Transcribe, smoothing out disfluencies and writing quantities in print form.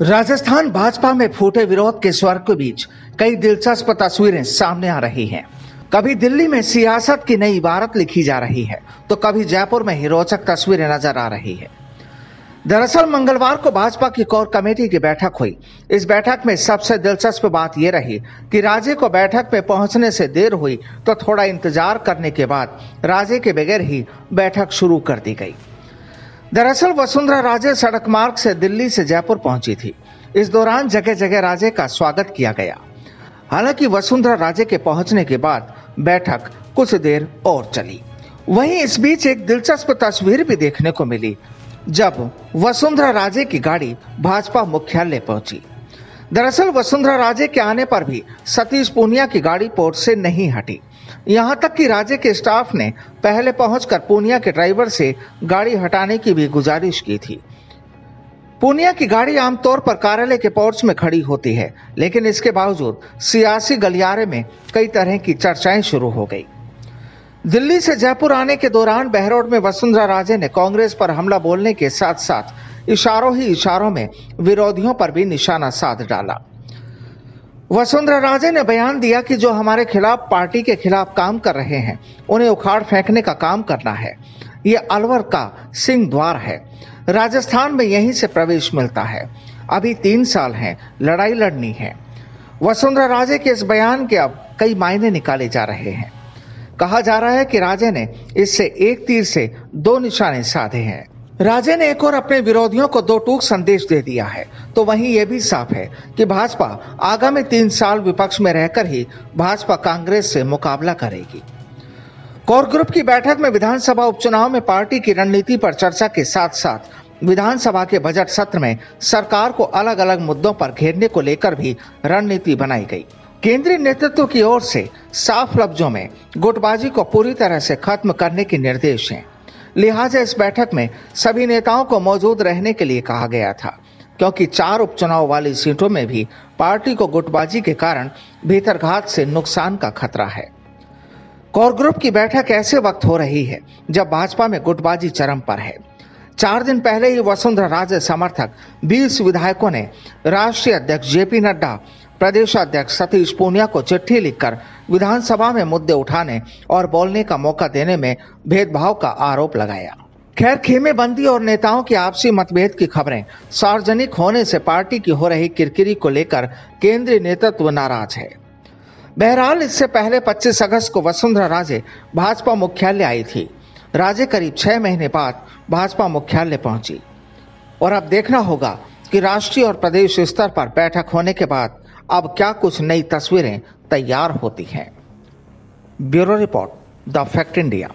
राजस्थान भाजपा में फूटे विरोध के स्वर के बीच कई दिलचस्प तस्वीरें सामने आ रही हैं। कभी दिल्ली में सियासत की नई इबारत लिखी जा रही है तो कभी जयपुर में ही रोचक तस्वीरें नजर आ रही है। दरअसल मंगलवार को भाजपा की कोर कमेटी की बैठक हुई। इस बैठक में सबसे दिलचस्प बात यह रही कि राजे को बैठक में पहुंचने से देर हुई तो थोड़ा इंतजार करने के बाद राजे के बगैर ही बैठक शुरू कर दी गई। दरअसल वसुंधरा राजे सड़क मार्ग से दिल्ली से जयपुर पहुंची थी। इस दौरान जगह जगह राजे का स्वागत किया गया। हालांकि वसुंधरा राजे के पहुंचने के बाद बैठक कुछ देर और चली। वहीं इस बीच एक दिलचस्प तस्वीर भी देखने को मिली जब वसुंधरा राजे की गाड़ी भाजपा मुख्यालय पहुंची। दरअसल वसुंधरा राजे के आने पर भी सतीश पूनिया की गाड़ी पोर्ट से नहीं हटी। यहां तक कि राजे के स्टाफ ने पहले पहुंचकर पूनिया के ड्राइवर से गाड़ी हटाने की भी गुजारिश की थी। पूनिया की गाड़ी आमतौर पर कार्यालय के पोर्च में खड़ी होती है, लेकिन इसके बावजूद सियासी गलियारे में कई तरह की चर्चाएं शुरू हो गई। दिल्ली से जयपुर आने के दौरान बहरोड में वसुंधरा राजे ने कांग्रेस पर हमला बोलने के साथ साथ इशारों ही इशारों में विरोधियों पर भी निशाना साध डाला। वसुंधरा राजे ने बयान दिया कि जो हमारे खिलाफ पार्टी के खिलाफ काम कर रहे हैं उन्हें उखाड़ फेंकने का काम करना है। ये अलवर का सिंह द्वार है। राजस्थान में यहीं से प्रवेश मिलता है। अभी 3 साल हैं, लड़ाई लड़नी है। वसुंधरा राजे के इस बयान के अब कई मायने निकाले जा रहे हैं। कहा जा रहा है कि राजे ने इससे एक तीर से 2 निशाने साधे हैं। राजे ने एक और अपने विरोधियों को 2 टूक संदेश दे दिया है, तो वहीं यह भी साफ है कि भाजपा आगामी 3 साल विपक्ष में रहकर ही भाजपा कांग्रेस से मुकाबला करेगी। कोर ग्रुप की बैठक में विधानसभा उपचुनाव में पार्टी की रणनीति पर चर्चा के साथ साथ विधानसभा के बजट सत्र में सरकार को अलग अलग मुद्दों पर घेरने को लेकर भी रणनीति बनाई गई। केंद्रीय नेतृत्व की ओर से साफ लफ्जों में गुटबाजी को पूरी तरह से खत्म करने के निर्देश हैं। लिहाजा इस बैठक में सभी नेताओं को मौजूद रहने के लिए कहा गया था, क्योंकि 4 उपचुनाव वाली सीटों में भी पार्टी को गुटबाजी के कारण भीतरघात से नुकसान का खतरा है। कोर ग्रुप की बैठक ऐसे वक्त हो रही है जब भाजपा में गुटबाजी चरम पर है। 4 दिन पहले ही वसुंधरा राजे समर्थक 20 विधायकों ने राष्ट्रीय अध्यक्ष जेपी नड्डा, प्रदेश अध्यक्ष सतीश पूनिया को चिट्ठी लिखकर विधानसभा में मुद्दे उठाने और बोलने का मौका देने में भेदभाव का आरोप लगाया। खैर, खेमेबंदी और नेताओं की आपसी मतभेद की खबरें सार्वजनिक होने से पार्टी की हो रही किरकिरी को लेकर केंद्रीय नेतृत्व नाराज है। बहरहाल इससे पहले 25 अगस्त को वसुंधरा राजे भाजपा मुख्यालय आई थी। राजे करीब 6 महीने बाद भाजपा मुख्यालय पहुंची और अब देखना होगा कि राष्ट्रीय और प्रदेश स्तर पर बैठक होने के बाद अब क्या कुछ नई तस्वीरें तैयार होती हैं। Bureau report, the fact India.